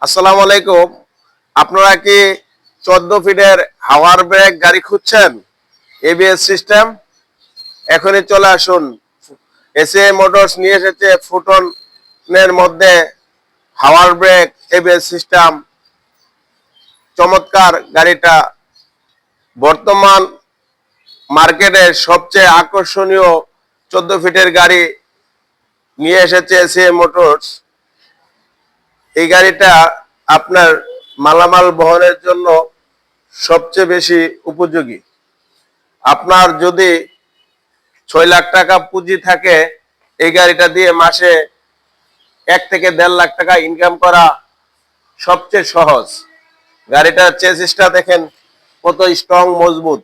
আসসালামু আলাইকুম। আপনারা কি 14 ফিটের হাওয়ার ব্রেক গাড়ি খুঁজছেন? ABS system? এখনই চলে আসুন। এসএ মোটরস নিয়ে এসেছে ফুটনের মধ্যে হাওয়ার ব্রেক এবিএস সিস্টেম। চমৎকার গাড়িটা বর্তমান মার্কেটের সবচেয়ে আকর্ষণীয় 14 ফিটের গাড়ি নিয়ে এসেছে এসএ মোটরস। এই গাড়িটা আপনার মালামাল বহনের জন্য সবচেয়ে বেশি উপযোগী। আপনার যদি 6 লাখ টাকা পুঁজি থাকে, এই গাড়িটা দিয়ে মাসে 1 থেকে 1.5 লাখ টাকা ইনকাম করা সবচেয়ে সহজ। গাড়িটার চেসিসটা দেখেন কত স্ট্রং, মজবুত,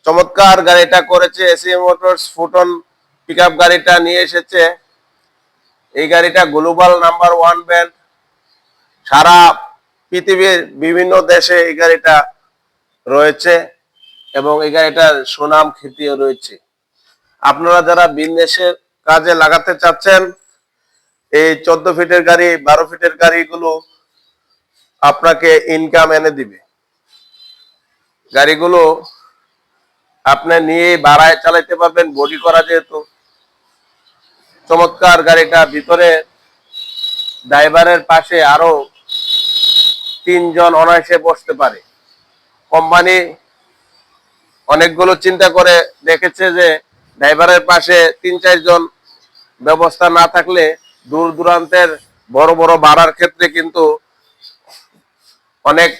চমৎকার গাড়িটা করেছে এসি মোটরস। ফুটন পিকআপ গাড়িটা নিয়ে এসেছে। এই গাড়িটা গ্লোবাল নাম্বার 1 ব্র্যান্ড। সারা পৃথিবীর বিভিন্ন দেশে এই গাড়িটা রয়েছে এবং এই গাড়িটার সুনাম খ্যাতিও রয়েছে। আপনারা যারা বিজনেসের কাজে লাগাতে চাচ্ছেন, এই 14 ফিটের গাড়ি, 12 ফিটের গাড়িগুলো আপনাকে ইনকাম এনে দিবে। গাড়িগুলো আপনি নিয়ে ভাড়ায় চালাতে পারবেন, বডি করা যেহেতু। চমৎকার গাড়িটা, ভিতরে ড্রাইভারের পাশে আরো 3 জন অনায়াসে বসতে পারে। কোম্পানি অনেকগুলো চিন্তা করে দেখেছে যে ড্রাইভারের পাশে 3-4 জন ব্যবস্থা না থাকলে দূর দূরান্তের বড় বড় ভাড়ার ক্ষেত্রে কিন্তু অনেক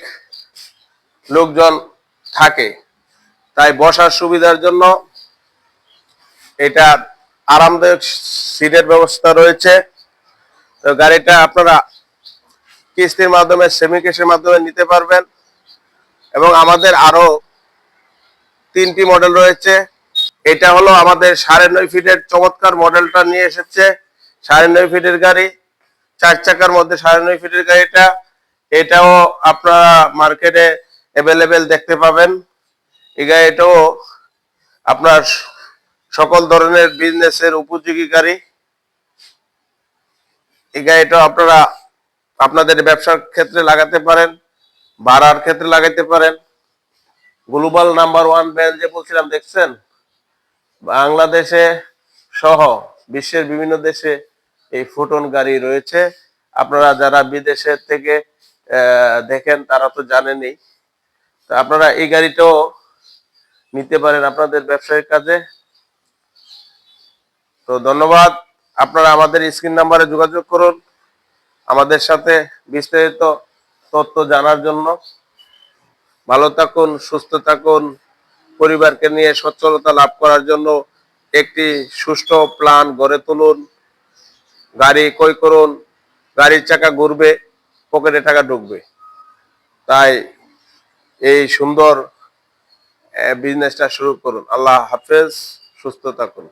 লোকজন থাকে। তাই বসার সুবিধার জন্য এটা আরামদায়ক সিটের ব্যবস্থা রয়েছে। তো গাড়িটা আপনারা কিস্তির মাধ্যমে, সেমি ক্যাশের মাধ্যমে নিতে পারবেন। এবং আমাদের আরো 3টি মডেল রয়েছে। এটা হলো আমাদের 9.5 ফিটের চমৎকার মডেলটা নিয়ে এসেছে। 9.5 ফিটের গাড়ি, 4 চাকার মধ্যে 9.5 ফিটের গাড়িটা। এটাও আপনারা মার্কেটে অ্যাভেলেবেল দেখতে পাবেন। এই গাড়িটাও আপনার সকল ধরনের বিজনেসের উপযোগী গাড়ি। এই গাড়িটাও আপনারা আপনাদের ব্যবসার ক্ষেত্রে লাগাতে পারেন, ভাড়ার ক্ষেত্রে লাগাতে পারেন। গ্লোবাল নাম্বার 1 ব্র্যান্ড যে বলছিলাম, দেখছেন? বাংলাদেশে সহ বিশ্বের বিভিন্ন দেশে এই ফুটন গাড়ি রয়েছে। আপনারা যারা বিদেশের থেকে দেখেন তারা তো জানেনই। তো আপনারা এই গাড়িটাও নিতে পারেন আপনাদের ব্যবসায়িক কাজে। তো ধন্যবাদ। আপনারা আমাদের স্ক্রিন নাম্বারে যোগাযোগ করুন আমাদের সাথে বিস্তারিত তথ্য জানার জন্য। ভালো থাকুন, সুস্থ থাকুন। পরিবারকে নিয়ে সচ্ছলতা লাভ করার জন্য একটি সুষ্ঠু প্ল্যান গড়ে তুলুন। গাড়ি ক্রয় করুন, গাড়ির চাকা ঘুরবে, পকেটে টাকা ঢুকবে। তাই এই সুন্দর বিজনেসটা শুরু করুন। আল্লাহ হাফেজ, সুস্থ থাকুন।